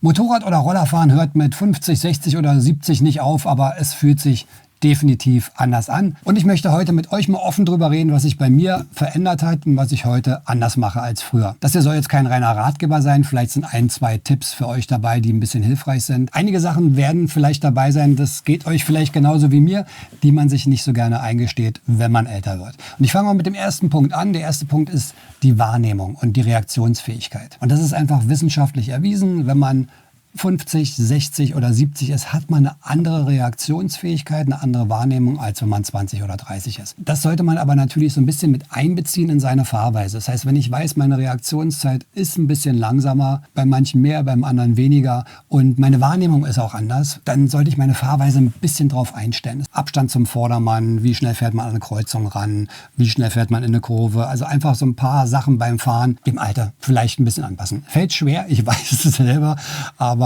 Motorrad- oder Rollerfahren hört mit 50, 60 oder 70 nicht auf, aber es fühlt sich definitiv anders an. Und ich möchte heute mit euch mal offen drüber reden, was sich bei mir verändert hat und was ich heute anders mache als früher. Das hier soll jetzt kein reiner Ratgeber sein. Vielleicht sind ein, zwei Tipps für euch dabei, die ein bisschen hilfreich sind. Einige Sachen werden vielleicht dabei sein, das geht euch vielleicht genauso wie mir, die man sich nicht so gerne eingesteht, wenn man älter wird. Und ich fange mal mit dem ersten Punkt an. Der erste Punkt ist die Wahrnehmung und die Reaktionsfähigkeit. Und das ist einfach wissenschaftlich erwiesen. Wenn man 50, 60 oder 70 ist, hat man eine andere Reaktionsfähigkeit, eine andere Wahrnehmung, als wenn man 20 oder 30 ist. Das sollte man aber natürlich so ein bisschen mit einbeziehen in seine Fahrweise. Das heißt, wenn ich weiß, meine Reaktionszeit ist ein bisschen langsamer, bei manchen mehr, beim anderen weniger und meine Wahrnehmung ist auch anders, dann sollte ich meine Fahrweise ein bisschen drauf einstellen. Abstand zum Vordermann, wie schnell fährt man an eine Kreuzung ran, wie schnell fährt man in eine Kurve. Also einfach so ein paar Sachen beim Fahren dem Alter vielleicht ein bisschen anpassen. Fällt schwer, ich weiß es selber, aber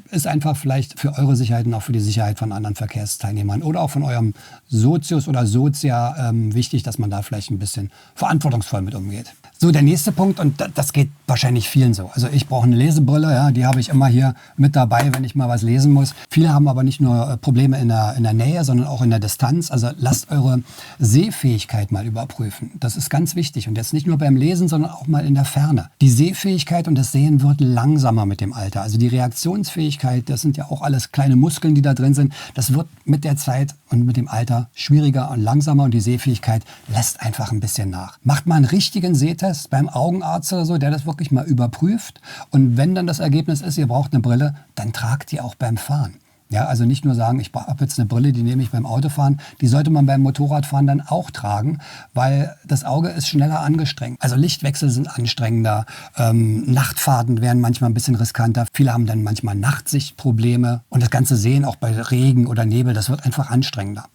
ist einfach vielleicht für eure Sicherheit und auch für die Sicherheit von anderen Verkehrsteilnehmern oder auch von eurem Sozius oder Sozia wichtig, dass man da vielleicht ein bisschen verantwortungsvoll mit umgeht. So, der nächste Punkt, und das geht wahrscheinlich vielen so. Also ich brauche eine Lesebrille, ja, die habe ich immer hier mit dabei, wenn ich mal was lesen muss. Viele haben aber nicht nur Probleme in der Nähe, sondern auch in der Distanz. Also lasst eure Sehfähigkeit mal überprüfen. Das ist ganz wichtig und jetzt nicht nur beim Lesen, sondern auch mal in der Ferne. Die Sehfähigkeit und das Sehen wird langsamer mit dem Alter. Also die Reaktionsfähigkeit, das sind ja auch alles kleine Muskeln, die da drin sind. Das wird mit der Zeit und mit dem Alter schwieriger und langsamer und die Sehfähigkeit lässt einfach ein bisschen nach. Macht mal einen richtigen Sehtest beim Augenarzt oder so, der das wirklich mal überprüft. Und wenn dann das Ergebnis ist, ihr braucht eine Brille, dann tragt die auch beim Fahren. Ja, also nicht nur sagen, ich habe jetzt eine Brille, die nehme ich beim Autofahren. Die sollte man beim Motorradfahren dann auch tragen, weil das Auge ist schneller angestrengt. Also Lichtwechsel sind anstrengender, Nachtfahrten werden manchmal ein bisschen riskanter. Viele haben dann manchmal Nachtsichtprobleme und das ganze Sehen auch bei Regen oder Nebel, das wird einfach anstrengender.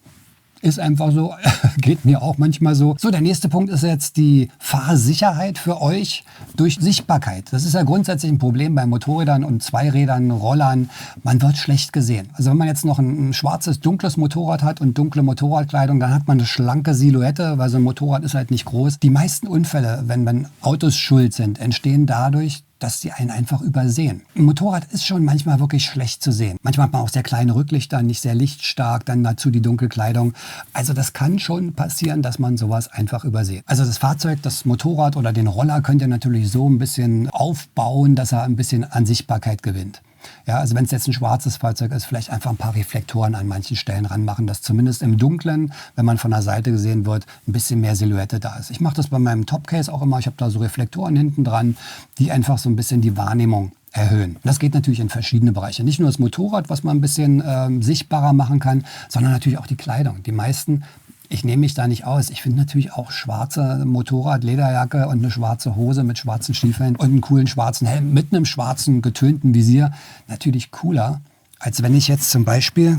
Ist einfach so, geht mir auch manchmal so. So, der nächste Punkt ist jetzt die Fahrsicherheit für euch durch Sichtbarkeit. Das ist ja grundsätzlich ein Problem bei Motorrädern und Zweirädern, Rollern. Man wird schlecht gesehen. Also wenn man jetzt noch ein schwarzes, dunkles Motorrad hat und dunkle Motorradkleidung, dann hat man eine schlanke Silhouette, weil so ein Motorrad ist halt nicht groß. Die meisten Unfälle, wenn Autos schuld sind, entstehen dadurch, dass sie einen einfach übersehen. Ein Motorrad ist schon manchmal wirklich schlecht zu sehen. Manchmal hat man auch sehr kleine Rücklichter, nicht sehr lichtstark, dann dazu die Dunkelkleidung. Also das kann schon passieren, dass man sowas einfach übersieht. Also das Fahrzeug, das Motorrad oder den Roller könnt ihr natürlich so ein bisschen aufbauen, dass er ein bisschen an Sichtbarkeit gewinnt. Ja, also wenn es jetzt ein schwarzes Fahrzeug ist, vielleicht einfach ein paar Reflektoren an manchen Stellen ranmachen, dass zumindest im Dunkeln, wenn man von der Seite gesehen wird, ein bisschen mehr Silhouette da ist. Ich mache das bei meinem Topcase auch immer. Ich habe da so Reflektoren hinten dran, die einfach so ein bisschen die Wahrnehmung erhöhen. Das geht natürlich in verschiedene Bereiche. Nicht nur das Motorrad, was man ein bisschen sichtbarer machen kann, sondern natürlich auch die Kleidung. Die meisten, ich nehme mich da nicht aus. Ich finde natürlich auch schwarze Motorrad, Lederjacke und eine schwarze Hose mit schwarzen Stiefeln und einen coolen schwarzen Helm mit einem schwarzen getönten Visier natürlich cooler, als wenn ich jetzt zum Beispiel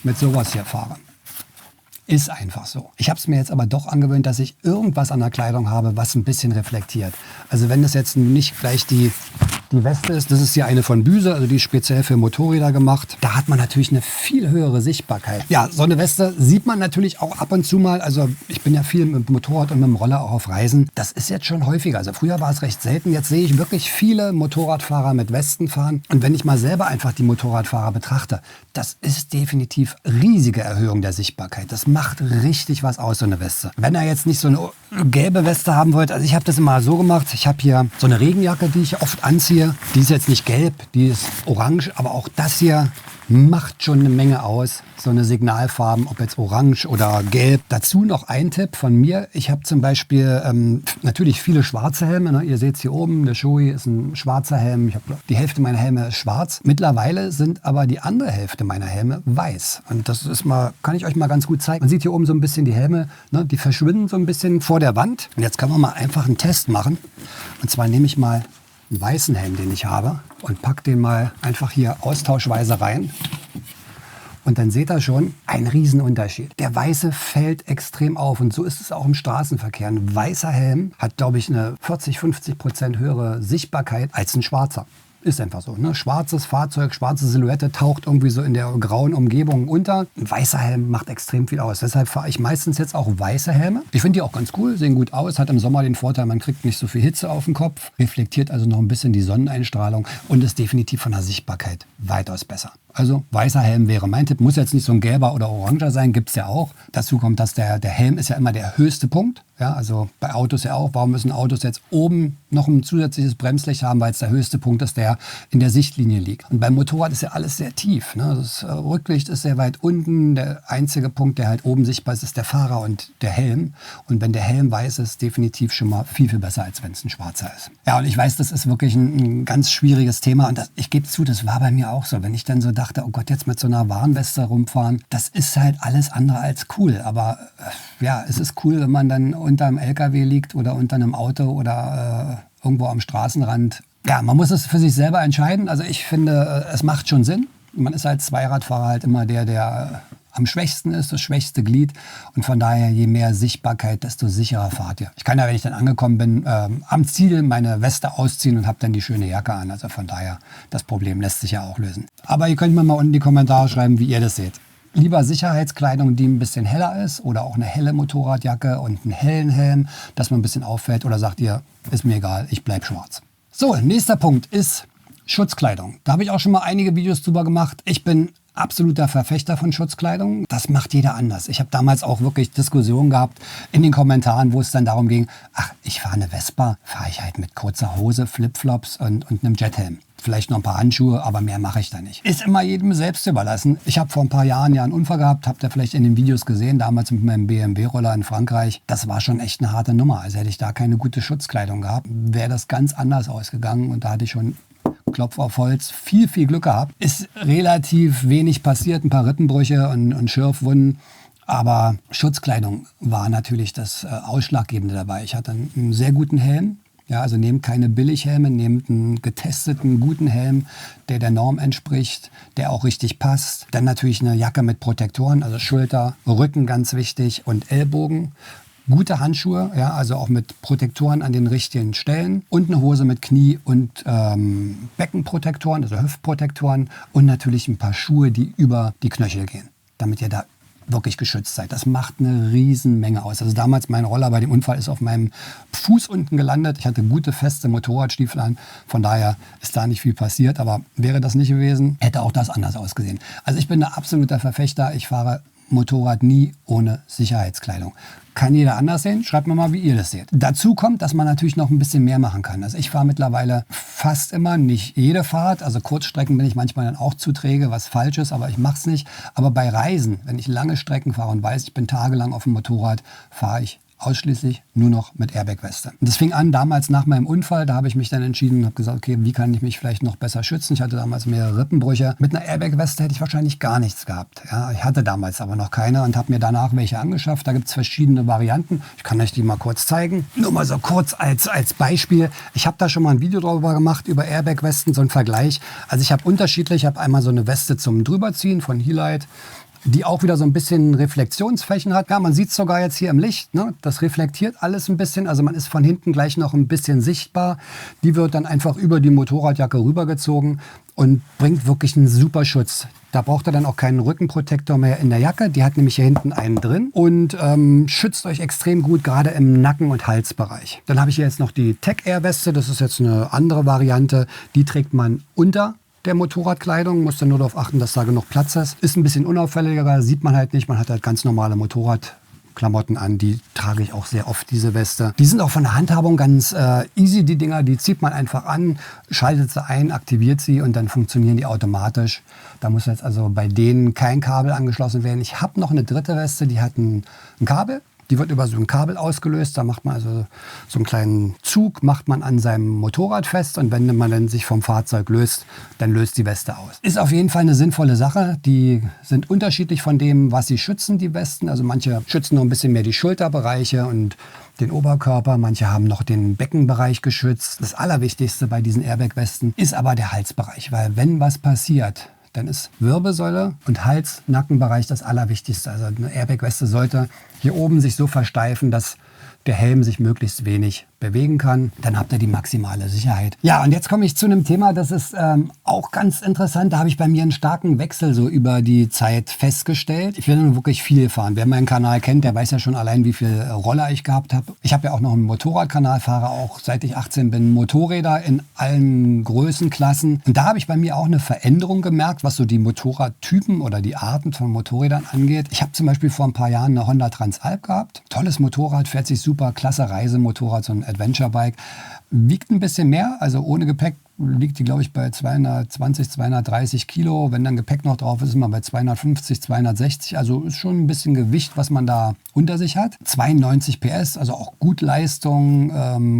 mit sowas hier fahre. Ist einfach so. Ich habe es mir jetzt aber doch angewöhnt, dass ich irgendwas an der Kleidung habe, was ein bisschen reflektiert. Also wenn das jetzt nicht gleich die Weste ist, das ist hier eine von Büse, also die ist speziell für Motorräder gemacht. Da hat man natürlich eine viel höhere Sichtbarkeit. Ja, so eine Weste sieht man natürlich auch ab und zu mal. Also ich bin ja viel mit dem Motorrad und mit dem Roller auch auf Reisen. Das ist jetzt schon häufiger. Also früher war es recht selten. Jetzt sehe ich wirklich viele Motorradfahrer mit Westen fahren. Und wenn ich mal selber einfach die Motorradfahrer betrachte, das ist definitiv riesige Erhöhung der Sichtbarkeit. Das macht richtig was aus, so eine Weste. Wenn ihr jetzt nicht so eine gelbe Weste haben wollt, also ich habe das immer so gemacht. Ich habe hier so eine Regenjacke, die ich oft anziehe. Die ist jetzt nicht gelb, die ist orange, aber auch das hier macht schon eine Menge aus. So eine Signalfarben, ob jetzt orange oder gelb. Dazu noch ein Tipp von mir. Ich habe zum Beispiel natürlich viele schwarze Helme. Ne? Ihr seht es hier oben, der Shoei ist ein schwarzer Helm. Ich habe die Hälfte meiner Helme ist schwarz. Mittlerweile sind aber die andere Hälfte meiner Helme weiß. Und das ist mal, kann ich euch mal ganz gut zeigen. Man sieht hier oben so ein bisschen die Helme, ne? Die verschwinden so ein bisschen vor der Wand. Und jetzt kann man mal einfach einen Test machen. Und zwar nehme ich mal einen weißen Helm, den ich habe, und pack den mal einfach hier austauschweise rein. Und dann seht ihr schon einen Riesenunterschied. Der weiße fällt extrem auf und so ist es auch im Straßenverkehr. Ein weißer Helm hat, glaube ich, eine 40-50% höhere Sichtbarkeit als ein schwarzer. Ist einfach so. Ne? Schwarzes Fahrzeug, schwarze Silhouette taucht irgendwie so in der grauen Umgebung unter. Ein weißer Helm macht extrem viel aus. Deshalb fahre ich meistens jetzt auch weiße Helme. Ich finde die auch ganz cool, sehen gut aus. Hat im Sommer den Vorteil, man kriegt nicht so viel Hitze auf den Kopf. Reflektiert also noch ein bisschen die Sonneneinstrahlung und ist definitiv von der Sichtbarkeit weitaus besser. Also weißer Helm wäre mein Tipp. Muss jetzt nicht so ein gelber oder oranger sein, gibt es ja auch. Dazu kommt, dass der Helm ist ja immer der höchste Punkt. Ja, also bei Autos ja auch. Warum müssen Autos jetzt oben noch ein zusätzliches Bremslicht haben, weil es der höchste Punkt ist, der in der Sichtlinie liegt. Und beim Motorrad ist ja alles sehr tief. Ne? Das Rücklicht ist sehr weit unten. Der einzige Punkt, der halt oben sichtbar ist, ist der Fahrer und der Helm. Und wenn der Helm weiß ist, definitiv schon mal viel, viel besser, als wenn es ein schwarzer ist. Ja, und ich weiß, das ist wirklich ein ganz schwieriges Thema. Und ich gebe zu, das war bei mir auch so. Wenn ich dann so dachte, oh Gott, jetzt mit so einer Warnweste rumfahren, das ist halt alles andere als cool. Aber ja, es ist cool, wenn man dann unter einem LKW liegt oder unter einem Auto oder irgendwo am Straßenrand. Ja, man muss es für sich selber entscheiden. Also ich finde, es macht schon Sinn. Man ist als Zweiradfahrer halt immer der am schwächsten ist, das schwächste Glied. Und von daher, je mehr Sichtbarkeit, desto sicherer fahrt ihr. Ich kann ja, wenn ich dann angekommen bin, am Ziel meine Weste ausziehen und habe dann die schöne Jacke an. Also von daher, das Problem lässt sich ja auch lösen. Aber ihr könnt mir mal unten in die Kommentare schreiben, wie ihr das seht. Lieber Sicherheitskleidung, die ein bisschen heller ist oder auch eine helle Motorradjacke und einen hellen Helm, dass man ein bisschen auffällt, oder sagt ihr, ist mir egal, ich bleib schwarz. So, nächster Punkt ist Schutzkleidung. Da habe ich auch schon mal einige Videos drüber gemacht. Ich bin absoluter Verfechter von Schutzkleidung. Das macht jeder anders. Ich habe damals auch wirklich Diskussionen gehabt in den Kommentaren, wo es dann darum ging, ach, ich fahre eine Vespa, fahre ich halt mit kurzer Hose, Flipflops und einem Jethelm. Vielleicht noch ein paar Handschuhe, aber mehr mache ich da nicht. Ist immer jedem selbst überlassen. Ich habe vor ein paar Jahren ja einen Unfall gehabt, habt ihr vielleicht in den Videos gesehen, damals mit meinem BMW-Roller in Frankreich. Das war schon echt eine harte Nummer. Also hätte ich da keine gute Schutzkleidung gehabt, wäre das ganz anders ausgegangen. Und da hatte ich schon, Klopf auf Holz, viel Glück gehabt. Ist relativ wenig passiert, ein paar Rippenbrüche und Schürfwunden. Aber Schutzkleidung war natürlich das Ausschlaggebende dabei. Ich hatte einen sehr guten Helm. Ja, also nehmt keine Billighelme, nehmt einen getesteten, guten Helm, der Norm entspricht, der auch richtig passt. Dann natürlich eine Jacke mit Protektoren, also Schulter, Rücken ganz wichtig und Ellbogen. Gute Handschuhe, ja, also auch mit Protektoren an den richtigen Stellen. Und eine Hose mit Knie- und Beckenprotektoren, also Hüftprotektoren. Und natürlich ein paar Schuhe, die über die Knöchel gehen, damit ihr da wirklich geschützt seid. Das macht eine Riesenmenge aus. Also damals mein Roller bei dem Unfall ist auf meinem Fuß unten gelandet. Ich hatte gute, feste Motorradstiefel an. Von daher ist da nicht viel passiert. Aber wäre das nicht gewesen, hätte auch das anders ausgesehen. Also ich bin ein absoluter Verfechter. Ich fahre Motorrad nie ohne Sicherheitskleidung. Kann jeder anders sehen? Schreibt mir mal, wie ihr das seht. Dazu kommt, dass man natürlich noch ein bisschen mehr machen kann. Also ich fahre mittlerweile fast immer, nicht jede Fahrt. Also Kurzstrecken bin ich manchmal dann auch zu träge, was falsch ist, aber ich mache es nicht. Aber bei Reisen, wenn ich lange Strecken fahre und weiß, ich bin tagelang auf dem Motorrad, fahre ich ausschließlich nur noch mit Airbag-Weste. Und das fing an damals nach meinem Unfall. Da habe ich mich dann entschieden und habe gesagt, okay, wie kann ich mich vielleicht noch besser schützen? Ich hatte damals mehrere Rippenbrüche. Mit einer Airbag-Weste hätte ich wahrscheinlich gar nichts gehabt. Ja, ich hatte damals aber noch keine und habe mir danach welche angeschafft. Da gibt es verschiedene Varianten. Ich kann euch die mal kurz zeigen. Nur mal so kurz als Beispiel. Ich habe da schon mal ein Video drüber gemacht, über Airbag-Westen, so ein Vergleich. Also ich habe unterschiedlich. Ich habe einmal so eine Weste zum Drüberziehen von Helite, die auch wieder so ein bisschen Reflexionsflächen hat. Ja, man sieht es sogar jetzt hier im Licht, ne? Das reflektiert alles ein bisschen. Also man ist von hinten gleich noch ein bisschen sichtbar. Die wird dann einfach über die Motorradjacke rübergezogen und bringt wirklich einen super Schutz. Da braucht ihr dann auch keinen Rückenprotektor mehr in der Jacke. Die hat nämlich hier hinten einen drin und schützt euch extrem gut, gerade im Nacken- und Halsbereich. Dann habe ich hier jetzt noch die Tech Air Weste. Das ist jetzt eine andere Variante. Die trägt man unter der Motorradkleidung, muss dann nur darauf achten, dass da genug Platz ist. Ist ein bisschen unauffälliger, sieht man halt nicht. Man hat halt ganz normale Motorradklamotten an, die trage ich auch sehr oft, diese Weste. Die sind auch von der Handhabung ganz easy, die Dinger, die zieht man einfach an, schaltet sie ein, aktiviert sie und dann funktionieren die automatisch. Da muss jetzt also bei denen kein Kabel angeschlossen werden. Ich habe noch eine dritte Weste, die hat ein Kabel. Die wird über so ein Kabel ausgelöst. Da macht man also so einen kleinen Zug, macht man an seinem Motorrad fest. Und wenn man dann sich vom Fahrzeug löst, dann löst die Weste aus. Ist auf jeden Fall eine sinnvolle Sache. Die sind unterschiedlich von dem, was sie schützen, die Westen. Also manche schützen noch ein bisschen mehr die Schulterbereiche und den Oberkörper. Manche haben noch den Beckenbereich geschützt. Das Allerwichtigste bei diesen Airbag-Westen ist aber der Halsbereich. Weil wenn was passiert, dann ist Wirbelsäule und Hals-Nackenbereich das Allerwichtigste. Also eine Airbag-Weste sollte hier oben sich so versteifen, dass der Helm sich möglichst wenig bewegen kann, dann habt ihr die maximale Sicherheit. Ja, und jetzt komme ich zu einem Thema, das ist auch ganz interessant. Da habe ich bei mir einen starken Wechsel so über die Zeit festgestellt. Ich bin nun wirklich viel gefahren. Wer meinen Kanal kennt, der weiß ja schon allein, wie viel Roller ich gehabt habe. Ich habe ja auch noch einen Motorradkanal, fahre auch seit ich 18 bin Motorräder in allen Größenklassen. Und da habe ich bei mir auch eine Veränderung gemerkt, was so die Motorradtypen oder die Arten von Motorrädern angeht. Ich habe zum Beispiel vor ein paar Jahren eine Honda Transalp gehabt. Tolles Motorrad, fährt sich super, klasse Reisemotorrad, so ein Adventure-Bike. Wiegt ein bisschen mehr, also ohne Gepäck liegt die, glaube ich, bei 220, 230 Kilo. Wenn dann Gepäck noch drauf ist, ist man bei 250, 260. Also ist schon ein bisschen Gewicht, was man da unter sich hat. 92 PS, also auch gut Leistung,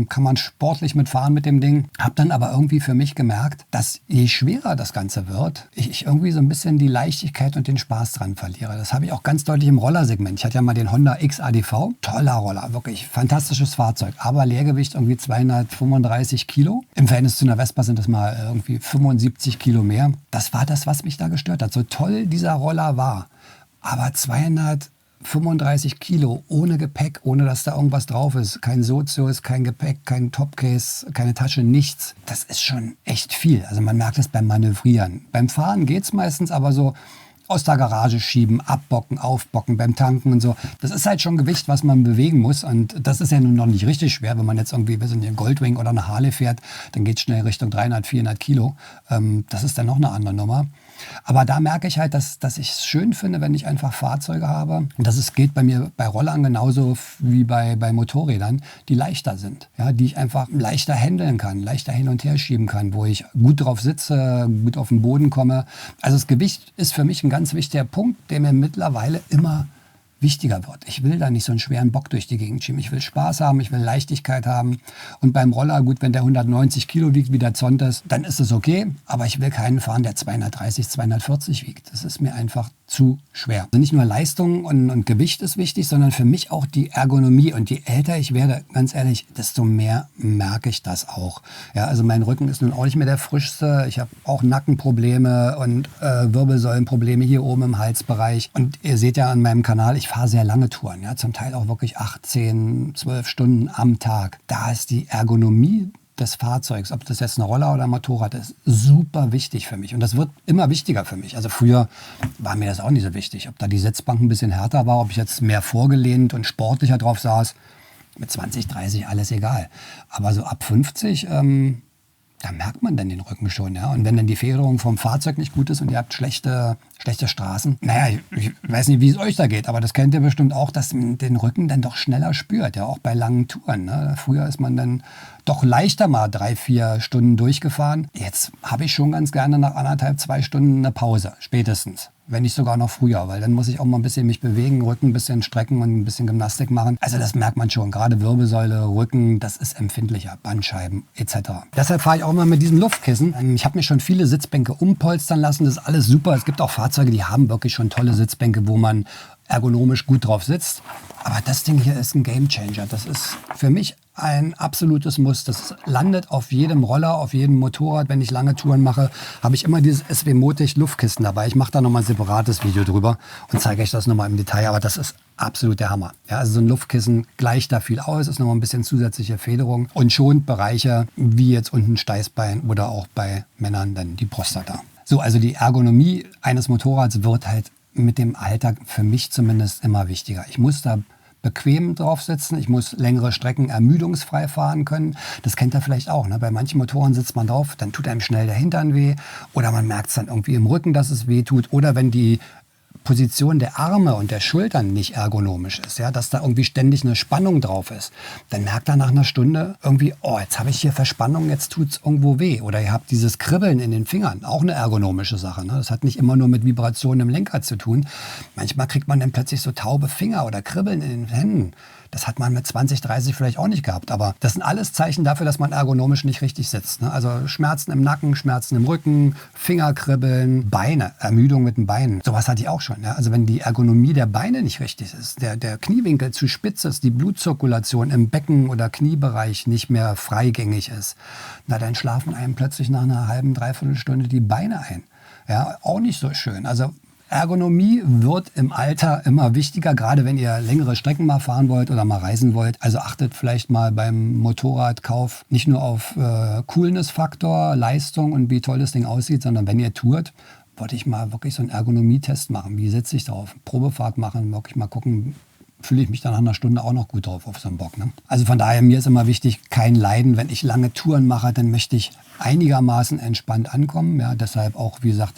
kann man sportlich mitfahren mit dem Ding. Hab dann aber irgendwie für mich gemerkt, dass je schwerer das Ganze wird, ich irgendwie so ein bisschen die Leichtigkeit und den Spaß dran verliere. Das habe ich auch ganz deutlich im Rollersegment. Ich hatte ja mal den Honda XADV. Toller Roller, wirklich fantastisches Fahrzeug. Aber Leergewicht irgendwie 235 Kilo. Im Verhältnis zu einer Vespa sind das mal irgendwie 75 Kilo mehr. Das war das, was mich da gestört hat. So toll dieser Roller war, aber 235 Kilo ohne Gepäck, ohne dass da irgendwas drauf ist. Kein Sozius, kein Gepäck, kein Topcase, keine Tasche, nichts. Das ist schon echt viel. Also man merkt es beim Manövrieren. Beim Fahren geht es meistens, aber so aus der Garage schieben, abbocken, aufbocken, beim Tanken und so. Das ist halt schon Gewicht, was man bewegen muss. Und das ist ja nun noch nicht richtig schwer. Wenn man jetzt irgendwie bis in den Goldwing oder eine Harley fährt, dann geht es schnell Richtung 300, 400 Kilo. Das ist dann noch eine andere Nummer. Aber da merke ich halt, dass ich es schön finde, wenn ich einfach Fahrzeuge habe. Und das geht bei mir bei Rollern genauso wie bei Motorrädern, die leichter sind. Ja, die ich einfach leichter handeln kann, leichter hin und her schieben kann, wo ich gut drauf sitze, gut auf den Boden komme. Also das Gewicht ist für mich ein ganz wichtiger Punkt, der mir mittlerweile immer wichtiger wird. Ich will da nicht so einen schweren Bock durch die Gegend schieben. Ich will Spaß haben, ich will Leichtigkeit haben. Und beim Roller, gut, wenn der 190 Kilo wiegt, wie der Zontes, dann ist es okay. Aber ich will keinen fahren, der 230, 240 wiegt. Das ist mir einfach zu schwer. Also nicht nur Leistung und Gewicht ist wichtig, sondern für mich auch die Ergonomie. Und je älter ich werde, ganz ehrlich, desto mehr merke ich das auch. Ja, also mein Rücken ist nun auch nicht mehr der frischste. Ich habe auch Nackenprobleme und Wirbelsäulenprobleme hier oben im Halsbereich. Und ihr seht ja an meinem Kanal, ich fahre sehr lange Touren, ja, zum Teil auch wirklich 18, 12 Stunden am Tag. Da ist die Ergonomie des Fahrzeugs, ob das jetzt ein Roller oder ein Motorrad ist, super wichtig für mich. Und das wird immer wichtiger für mich. Also früher war mir das auch nicht so wichtig. Ob da die Sitzbank ein bisschen härter war, ob ich jetzt mehr vorgelehnt und sportlicher drauf saß, mit 20, 30 alles egal. Aber so ab 50, da merkt man dann den Rücken schon. Ja? Und wenn dann die Federung vom Fahrzeug nicht gut ist und ihr habt schlechte Straßen, naja, ich weiß nicht, wie es euch da geht, aber das kennt ihr bestimmt auch, dass man den Rücken dann doch schneller spürt, ja, auch bei langen Touren. Ne? Früher ist man dann doch leichter mal 3, 4 Stunden durchgefahren. Jetzt habe ich schon ganz gerne nach 1,5, 2 Stunden eine Pause, spätestens. Wenn nicht sogar noch früher, weil dann muss ich auch mal ein bisschen mich bewegen, Rücken ein bisschen strecken und ein bisschen Gymnastik machen. Also das merkt man schon, gerade Wirbelsäule, Rücken, das ist empfindlicher, Bandscheiben etc. Deshalb fahre ich auch immer mit diesem Luftkissen. Ich habe mir schon viele Sitzbänke umpolstern lassen, das ist alles super. Es gibt auch Fahrzeuge, die haben wirklich schon tolle Sitzbänke, wo man ergonomisch gut drauf sitzt. Aber das Ding hier ist ein Gamechanger. Das ist für mich ein absolutes Muss. Das landet auf jedem Roller, auf jedem Motorrad. Wenn ich lange Touren mache, habe ich immer dieses SW Motech Luftkissen dabei. Ich mache da nochmal ein separates Video drüber und zeige euch das nochmal im Detail. Aber das ist absolut der Hammer. Ja, also so ein Luftkissen gleicht da viel aus, ist nochmal ein bisschen zusätzliche Federung und schont Bereiche wie jetzt unten Steißbein oder auch bei Männern dann die Prostata. So, also die Ergonomie eines Motorrads wird halt mit dem Alter für mich zumindest immer wichtiger. Ich muss da bequem drauf sitzen, ich muss längere Strecken ermüdungsfrei fahren können. Das kennt ihr vielleicht auch. Ne? Bei manchen Motoren sitzt man drauf, dann tut einem schnell der Hintern weh oder man merkt es dann irgendwie im Rücken, dass es weh tut oder wenn die Position der Arme und der Schultern nicht ergonomisch ist, ja, dass da irgendwie ständig eine Spannung drauf ist, dann merkt er nach einer Stunde irgendwie, oh, jetzt habe ich hier Verspannung, jetzt tut es irgendwo weh. Oder ihr habt dieses Kribbeln in den Fingern, auch eine ergonomische Sache. Ne? Das hat nicht immer nur mit Vibrationen im Lenkrad zu tun. Manchmal kriegt man dann plötzlich so taube Finger oder Kribbeln in den Händen. Das hat man mit 20, 30 vielleicht auch nicht gehabt. Aber das sind alles Zeichen dafür, dass man ergonomisch nicht richtig sitzt. Ne? Also Schmerzen im Nacken, Schmerzen im Rücken, Fingerkribbeln, Beine, Ermüdung mit den Beinen. Sowas hatte ich auch schon. Ja? Also wenn die Ergonomie der Beine nicht richtig ist, der Kniewinkel zu spitz ist, die Blutzirkulation im Becken- oder Kniebereich nicht mehr freigängig ist, na dann schlafen einem plötzlich nach einer halben, dreiviertel Stunde die Beine ein. Ja, auch nicht so schön. Also Ergonomie wird im Alter immer wichtiger, gerade wenn ihr längere Strecken mal fahren wollt oder mal reisen wollt. Also achtet vielleicht mal beim Motorradkauf nicht nur auf Coolness-Faktor, Leistung und wie toll das Ding aussieht, sondern wenn ihr tourt, wollte ich mal wirklich so einen Ergonomietest machen. Wie sitze ich drauf? Probefahrt machen, wirklich mal gucken, fühle ich mich dann nach einer Stunde auch noch gut drauf auf so einem Bock. Ne? Also von daher, mir ist immer wichtig, kein Leiden. Wenn ich lange Touren mache, dann möchte ich einigermaßen entspannt ankommen. Ja, deshalb auch, wie gesagt,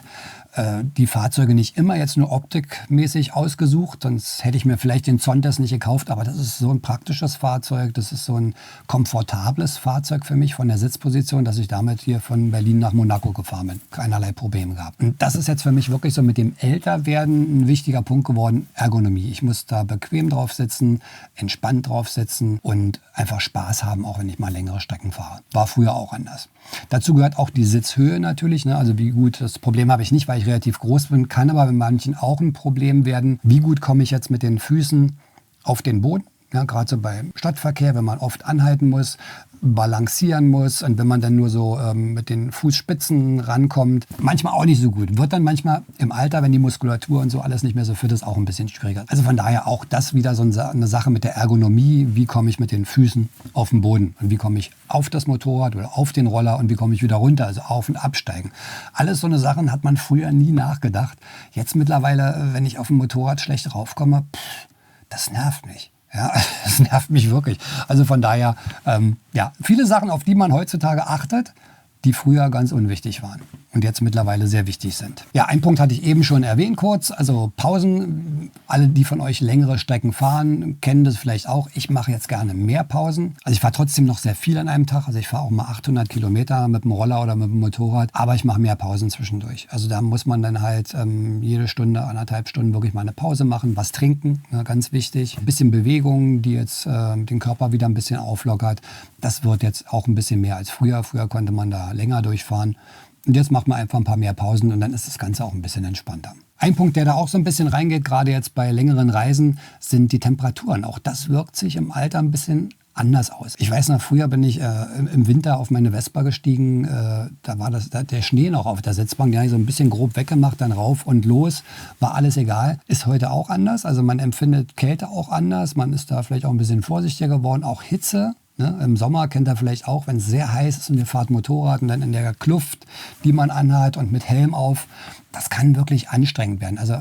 die Fahrzeuge nicht immer jetzt nur optikmäßig ausgesucht, sonst hätte ich mir vielleicht den Zontes nicht gekauft, aber das ist so ein praktisches Fahrzeug, das ist so ein komfortables Fahrzeug für mich von der Sitzposition, dass ich damit hier von Berlin nach Monaco gefahren bin. Keinerlei Probleme gehabt. Und das ist jetzt für mich wirklich so mit dem Älterwerden ein wichtiger Punkt geworden, Ergonomie. Ich muss da bequem drauf sitzen, entspannt drauf sitzen und einfach Spaß haben, auch wenn ich mal längere Strecken fahre. War früher auch anders. Dazu gehört auch die Sitzhöhe natürlich, ne? Also wie gut, das Problem habe ich nicht, weil ich relativ groß bin, kann aber bei manchen auch ein Problem werden. Wie gut komme ich jetzt mit den Füßen auf den Boden? Ja, gerade so beim Stadtverkehr, wenn man oft anhalten muss, balancieren muss und wenn man dann nur so mit den Fußspitzen rankommt, manchmal auch nicht so gut. Wird dann manchmal im Alter, wenn die Muskulatur und so alles nicht mehr so fit ist, auch ein bisschen schwieriger. Also von daher auch das wieder so eine Sache mit der Ergonomie. Wie komme ich mit den Füßen auf den Boden und wie komme ich auf das Motorrad oder auf den Roller und wie komme ich wieder runter, also auf- und absteigen. Alles so eine Sachen hat man früher nie nachgedacht. Jetzt mittlerweile, wenn ich auf dem Motorrad schlecht raufkomme, das nervt mich. Ja, das nervt mich wirklich. Also von daher, ja, viele Sachen, auf die man heutzutage achtet, die früher ganz unwichtig waren und jetzt mittlerweile sehr wichtig sind. Ja, einen Punkt hatte ich eben schon erwähnt kurz, also Pausen. Alle, die von euch längere Strecken fahren, kennen das vielleicht auch. Ich mache jetzt gerne mehr Pausen. Also ich fahre trotzdem noch sehr viel an einem Tag. Also ich fahre auch mal 800 Kilometer mit dem Roller oder mit dem Motorrad, aber ich mache mehr Pausen zwischendurch. Also da muss man dann halt jede Stunde, 1,5 Stunden wirklich mal eine Pause machen, was trinken, ja, ganz wichtig. Ein bisschen Bewegung, die jetzt den Körper wieder ein bisschen auflockert. Das wird jetzt auch ein bisschen mehr als früher. Früher konnte man da länger durchfahren. Und jetzt macht man einfach ein paar mehr Pausen und dann ist das Ganze auch ein bisschen entspannter. Ein Punkt, der da auch so ein bisschen reingeht, gerade jetzt bei längeren Reisen, sind die Temperaturen. Auch das wirkt sich im Alter ein bisschen anders aus. Ich weiß noch, früher bin ich im Winter auf meine Vespa gestiegen, da war der Schnee noch auf der Sitzbank, den habe ich so ein bisschen grob weggemacht, dann rauf und los, war alles egal. Ist heute auch anders, also man empfindet Kälte auch anders, man ist da vielleicht auch ein bisschen vorsichtiger geworden, auch Hitze. Ne? Im Sommer kennt ihr vielleicht auch, wenn es sehr heiß ist und ihr fahrt Motorrad und dann in der Kluft, die man anhat und mit Helm auf, das kann wirklich anstrengend werden. Also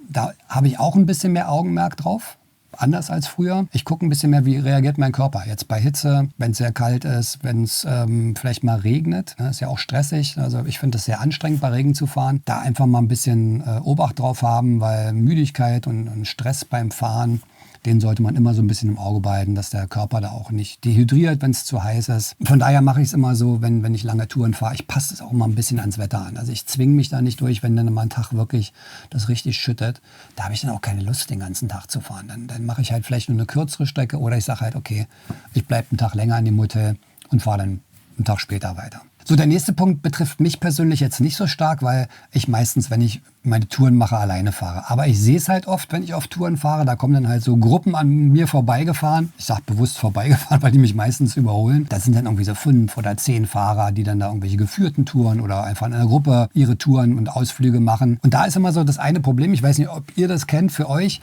da habe ich auch ein bisschen mehr Augenmerk drauf. Anders als früher. Ich gucke ein bisschen mehr, wie reagiert mein Körper. Jetzt bei Hitze, wenn es sehr kalt ist, wenn es vielleicht mal regnet. Ne, ist ja auch stressig. Also ich finde es sehr anstrengend, bei Regen zu fahren. Da einfach mal ein bisschen Obacht drauf haben, weil Müdigkeit und Stress beim Fahren, den sollte man immer so ein bisschen im Auge behalten, dass der Körper da auch nicht dehydriert, wenn es zu heiß ist. Von daher mache ich es immer so, wenn ich lange Touren fahre, ich passe es auch immer ein bisschen ans Wetter an. Also ich zwinge mich da nicht durch, wenn dann mal ein Tag wirklich das richtig schüttet. Da habe ich dann auch keine Lust, den ganzen Tag zu fahren. Dann mache ich halt vielleicht nur eine kürzere Strecke oder ich sage halt, okay, ich bleibe einen Tag länger in dem Hotel und fahre dann einen Tag später weiter. So, der nächste Punkt betrifft mich persönlich jetzt nicht so stark, weil ich meistens, wenn ich meine Touren mache, alleine fahre. Aber ich sehe es halt oft, wenn ich auf Touren fahre, da kommen dann halt so Gruppen an mir vorbeigefahren. Ich sage bewusst vorbeigefahren, weil die mich meistens überholen. Da sind dann irgendwie so 5 oder 10 Fahrer, die dann da irgendwelche geführten Touren oder einfach in einer Gruppe ihre Touren und Ausflüge machen. Und da ist immer so das eine Problem, ich weiß nicht, ob ihr das kennt für euch,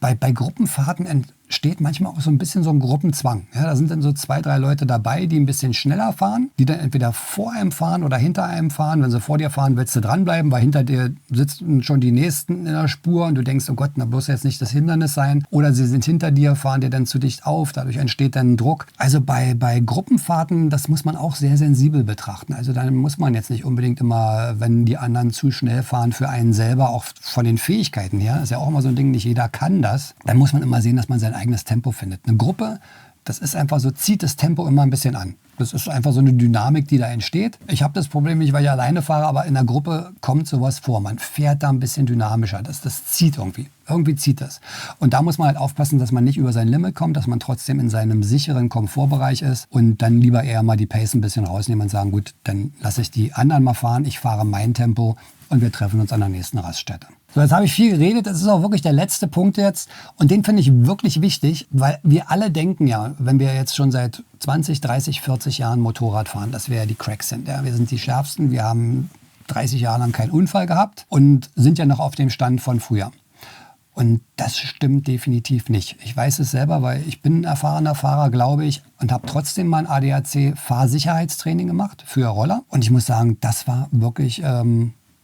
bei Gruppenfahrten entsteht manchmal auch so ein bisschen so ein Gruppenzwang. Ja, da sind dann so 2, 3 Leute dabei, die ein bisschen schneller fahren, die dann entweder vor einem fahren oder hinter einem fahren. Wenn sie vor dir fahren, willst du dranbleiben, weil hinter dir sitzen schon die Nächsten in der Spur und du denkst, oh Gott, na bloß jetzt nicht das Hindernis sein. Oder sie sind hinter dir, fahren dir dann zu dicht auf, dadurch entsteht dann Druck. Also bei Gruppenfahrten, das muss man auch sehr sensibel betrachten. Also dann muss man jetzt nicht unbedingt immer, wenn die anderen zu schnell fahren, für einen selber, auch von den Fähigkeiten her, ist ja auch immer so ein Ding, nicht jeder kann das. Dann muss man immer sehen, dass man sein eigenes Tempo findet. Eine Gruppe, das ist einfach so, zieht das Tempo immer ein bisschen an. Das ist einfach so eine Dynamik, die da entsteht. Ich habe das Problem nicht, weil ich alleine fahre, aber in der Gruppe kommt sowas vor. Man fährt da ein bisschen dynamischer. Das zieht irgendwie. Irgendwie zieht das. Und da muss man halt aufpassen, dass man nicht über sein Limit kommt, dass man trotzdem in seinem sicheren Komfortbereich ist und dann lieber eher mal die Pace ein bisschen rausnehmen und sagen, gut, dann lasse ich die anderen mal fahren, ich fahre mein Tempo und wir treffen uns an der nächsten Raststätte. So, jetzt habe ich viel geredet, das ist auch wirklich der letzte Punkt jetzt und den finde ich wirklich wichtig, weil wir alle denken ja, wenn wir jetzt schon seit 20, 30, 40 Jahren Motorrad fahren, dass wir ja die Cracks sind. Ja? Wir sind die Schärfsten, wir haben 30 Jahre lang keinen Unfall gehabt und sind ja noch auf dem Stand von früher. Und das stimmt definitiv nicht. Ich weiß es selber, weil ich bin ein erfahrener Fahrer, glaube ich, und habe trotzdem mal ein ADAC-Fahrsicherheitstraining gemacht für Roller. Und ich muss sagen, das war wirklich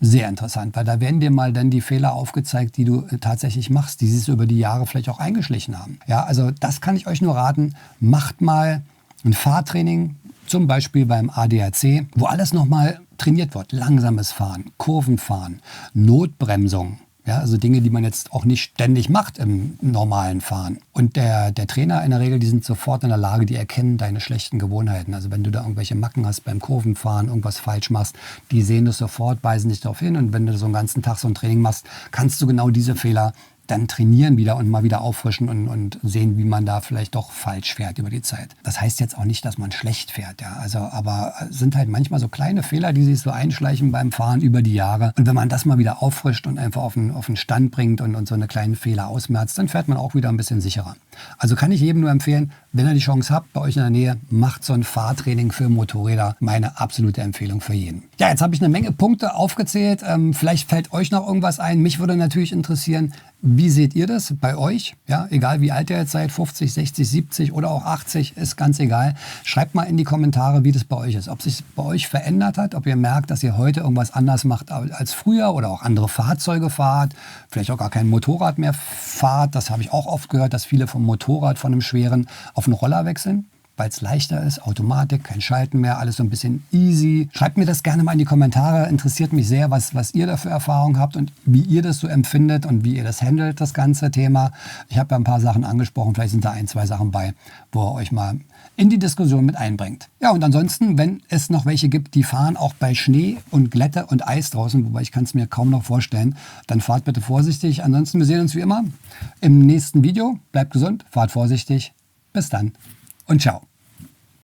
sehr interessant, weil da werden dir mal dann die Fehler aufgezeigt, die du tatsächlich machst, die sich über die Jahre vielleicht auch eingeschlichen haben. Ja, also das kann ich euch nur raten. Macht mal ein Fahrtraining, zum Beispiel beim ADAC, wo alles nochmal trainiert wird. Langsames Fahren, Kurvenfahren, Notbremsung. Ja, also Dinge, die man jetzt auch nicht ständig macht im normalen Fahren. Und der Trainer in der Regel, die sind sofort in der Lage, die erkennen deine schlechten Gewohnheiten. Also wenn du da irgendwelche Macken hast beim Kurvenfahren, irgendwas falsch machst, die sehen das sofort, weisen dich darauf hin. Und wenn du so einen ganzen Tag so ein Training machst, kannst du genau diese Fehler dann trainieren wieder und mal wieder auffrischen und sehen, wie man da vielleicht doch falsch fährt über die Zeit. Das heißt jetzt auch nicht, dass man schlecht fährt, ja. Also, aber es sind halt manchmal so kleine Fehler, die sich so einschleichen beim Fahren über die Jahre. Und wenn man das mal wieder auffrischt und einfach auf den Stand bringt und so eine kleinen Fehler ausmerzt, dann fährt man auch wieder ein bisschen sicherer. Also kann ich jedem nur empfehlen, wenn ihr die Chance habt, bei euch in der Nähe, macht so ein Fahrtraining für Motorräder. Meine absolute Empfehlung für jeden. Ja, jetzt habe ich eine Menge Punkte aufgezählt. Vielleicht fällt euch noch irgendwas ein. Mich würde natürlich interessieren, wie seht ihr das bei euch? Ja, egal wie alt ihr jetzt seid, 50, 60, 70 oder auch 80, ist ganz egal. Schreibt mal in die Kommentare, wie das bei euch ist. Ob sich bei euch verändert hat, ob ihr merkt, dass ihr heute irgendwas anders macht als früher oder auch andere Fahrzeuge fahrt, vielleicht auch gar kein Motorrad mehr fahrt. Das habe ich auch oft gehört, dass viele vom Motorrad, von einem schweren, auf einen Roller wechseln, weil es leichter ist, Automatik, kein Schalten mehr, alles so ein bisschen easy. Schreibt mir das gerne mal in die Kommentare, interessiert mich sehr, was ihr da für Erfahrungen habt und wie ihr das so empfindet und wie ihr das handelt, das ganze Thema. Ich habe ja ein paar Sachen angesprochen, vielleicht sind da ein, zwei Sachen bei, wo ihr euch mal in die Diskussion mit einbringt. Ja, und ansonsten, wenn es noch welche gibt, die fahren auch bei Schnee und Glätte und Eis draußen, wobei ich kann es mir kaum noch vorstellen, dann fahrt bitte vorsichtig. Ansonsten, wir sehen uns wie immer im nächsten Video. Bleibt gesund, fahrt vorsichtig. Bis dann und ciao.